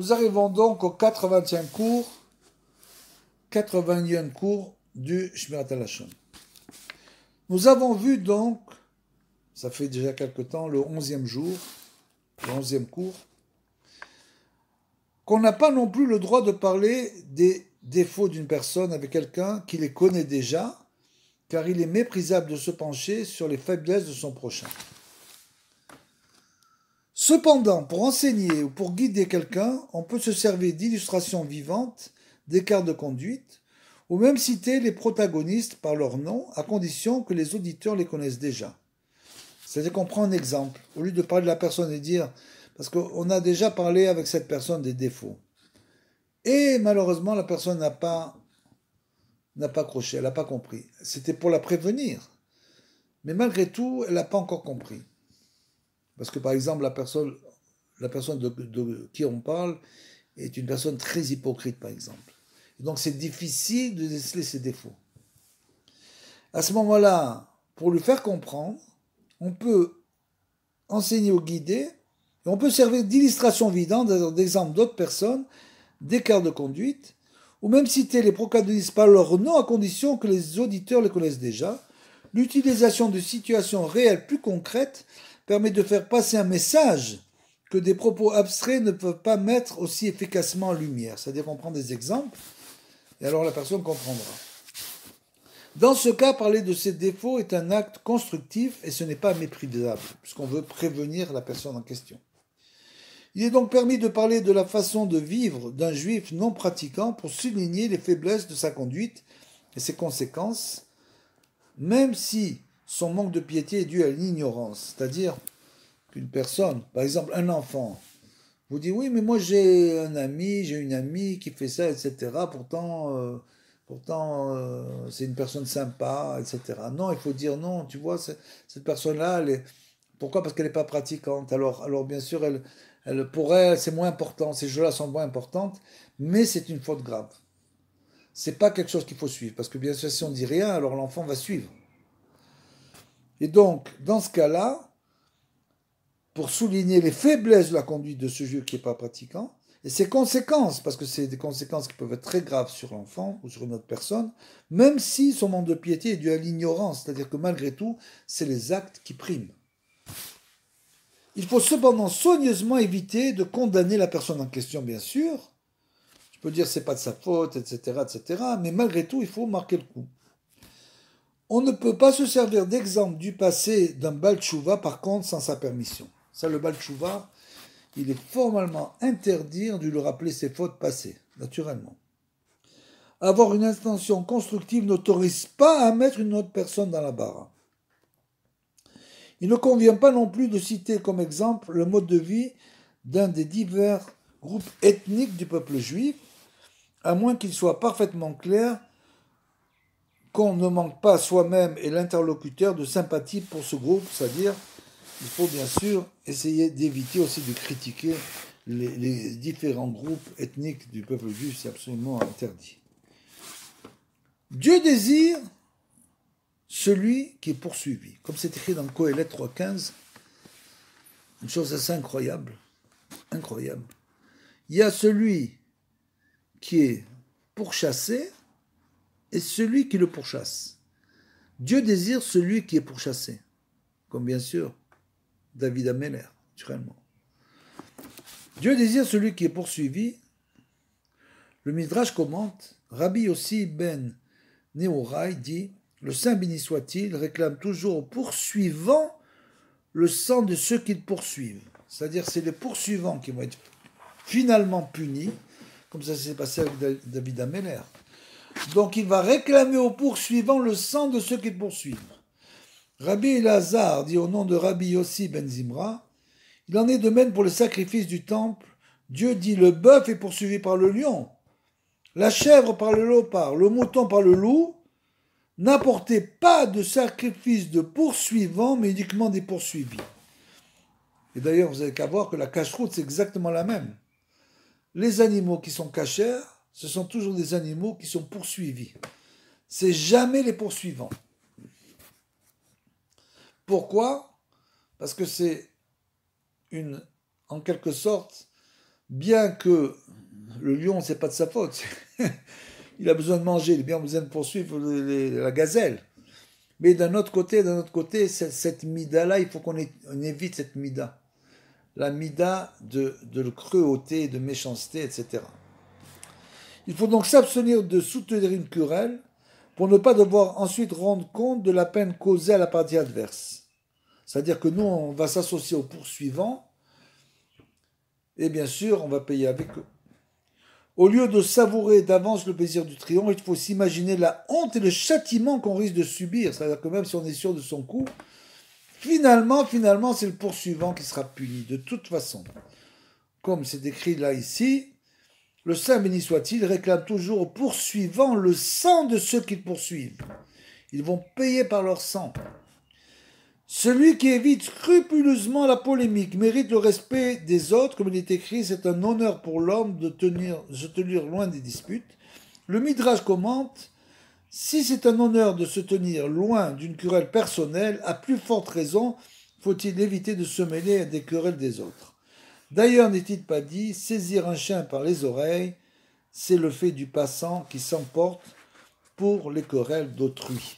Nous arrivons donc au 80e cours du Shmirat HaLashon. Nous avons vu donc, ça fait déjà quelque temps, le 11e jour, le 11e cours, qu'on n'a pas non plus le droit de parler des défauts d'une personne avec quelqu'un qui les connaît déjà, car il est méprisable de se pencher sur les faiblesses de son prochain. Cependant, pour enseigner ou pour guider quelqu'un, on peut se servir d'illustrations vivantes, d'écarts de conduite, ou même citer les protagonistes par leur nom, à condition que les auditeurs les connaissent déjà. C'est-à-dire qu'on prend un exemple, au lieu de parler de la personne et dire, parce qu'on a déjà parlé avec cette personne des défauts. Et malheureusement, la personne n'a pas accroché, elle n'a pas compris. C'était pour la prévenir. Mais malgré tout, elle n'a pas encore compris. Parce que par exemple, la personne de qui on parle est une personne très hypocrite, par exemple. Et donc c'est difficile de déceler ses défauts. À ce moment-là, pour lui faire comprendre, on peut enseigner ou guider, et on peut servir d'illustration vidante, d'exemple d'autres personnes, d'écarts de conduite, ou même citer les protagonistes par leur nom à condition que les auditeurs les connaissent déjà. L'utilisation de situations réelles plus concrètes permet de faire passer un message que des propos abstraits ne peuvent pas mettre aussi efficacement en lumière. C'est-à-dire qu'on prend des exemples, et alors la personne comprendra. Dans ce cas, parler de ses défauts est un acte constructif et ce n'est pas méprisable, puisqu'on veut prévenir la personne en question. Il est donc permis de parler de la façon de vivre d'un juif non pratiquant pour souligner les faiblesses de sa conduite et ses conséquences, même si son manque de piété est dû à l'ignorance. C'est-à-dire qu'une personne, par exemple un enfant, vous dit oui mais moi j'ai une amie qui fait ça, etc. Pourtant c'est une personne sympa, etc. Non, il faut dire non, tu vois, cette personne-là, pourquoi? Parce qu'elle n'est pas pratiquante. Alors bien sûr, pour elle, c'est moins important, ces jeux-là sont moins importantes, mais c'est une faute grave. C'est pas quelque chose qu'il faut suivre, parce que bien sûr, si on dit rien, alors l'enfant va suivre. Et donc, dans ce cas-là, pour souligner les faiblesses de la conduite de ce juif qui n'est pas pratiquant, et ses conséquences, parce que c'est des conséquences qui peuvent être très graves sur l'enfant ou sur une autre personne, même si son manque de piété est dû à l'ignorance, c'est-à-dire que malgré tout, c'est les actes qui priment. Il faut cependant soigneusement éviter de condamner la personne en question, bien sûr. Je peux dire c'est pas de sa faute, etc., etc., mais malgré tout, il faut marquer le coup. On ne peut pas se servir d'exemple du passé d'un Baal Tchouva, par contre, sans sa permission. Ça, le Baal Tchouva, il est formellement interdit de lui rappeler ses fautes passées, naturellement. Avoir une intention constructive n'autorise pas à mettre une autre personne dans la barre. Il ne convient pas non plus de citer comme exemple le mode de vie d'un des divers groupes ethniques du peuple juif, à moins qu'il soit parfaitement clair qu'on ne manque pas soi-même et l'interlocuteur de sympathie pour ce groupe, c'est-à-dire il faut bien sûr essayer d'éviter aussi de critiquer les différents groupes ethniques du peuple juif, c'est absolument interdit. Dieu désire celui qui est poursuivi, comme c'est écrit dans Qohélet 3.15, une chose assez incroyable, incroyable. Il y a celui qui est pourchassé et celui qui le pourchasse. Dieu désire celui qui est pourchassé, comme bien sûr David Ameller, naturellement. Dieu désire celui qui est poursuivi. Le Midrash commente, Rabbi Yossi ben Nehorai dit, le Saint béni soit-il réclame toujours aux poursuivants le sang de ceux qui le poursuivent. C'est-à-dire c'est les poursuivants qui vont être finalement punis, comme ça s'est passé avec David Ameller. Donc il va réclamer aux poursuivants le sang de ceux qui le poursuivent. Rabbi Elazar dit au nom de Rabbi Yossi ben Zimra, il en est de même pour le sacrifice du temple. Dieu dit le bœuf est poursuivi par le lion, la chèvre par le léopard, le mouton par le loup. N'apportez pas de sacrifice de poursuivants, mais uniquement des poursuivis. Et d'ailleurs, vous n'avez qu'à voir que la cacheroute, c'est exactement la même. Les animaux qui sont cachers, ce sont toujours des animaux qui sont poursuivis. C'est jamais les poursuivants. Pourquoi? Parce que c'est en quelque sorte, bien que le lion, c'est pas de sa faute. Il a besoin de manger, il a bien besoin de poursuivre la gazelle. Mais d'un autre côté, cette mida-là, il faut qu'on évite cette mida. La mida de cruauté, de méchanceté, etc. Il faut donc s'abstenir de soutenir une querelle pour ne pas devoir ensuite rendre compte de la peine causée à la partie adverse. C'est-à-dire que nous, on va s'associer aux poursuivants et bien sûr, on va payer avec eux. Au lieu de savourer d'avance le plaisir du triomphe, il faut s'imaginer la honte et le châtiment qu'on risque de subir. C'est-à-dire que même si on est sûr de son coup, finalement, c'est le poursuivant qui sera puni, de toute façon. Comme c'est écrit là ici, le Saint béni soit-il réclame toujours aux poursuivants le sang de ceux qu'ils poursuivent. Ils vont payer par leur sang. Celui qui évite scrupuleusement la polémique mérite le respect des autres, comme il est écrit, c'est un honneur pour l'homme de se tenir loin des disputes. Le Midrash commente, si c'est un honneur de se tenir loin d'une querelle personnelle, à plus forte raison faut-il éviter de se mêler à des querelles des autres. D'ailleurs, n'est-il pas dit, saisir un chien par les oreilles, c'est le fait du passant qui s'emporte pour les querelles d'autrui.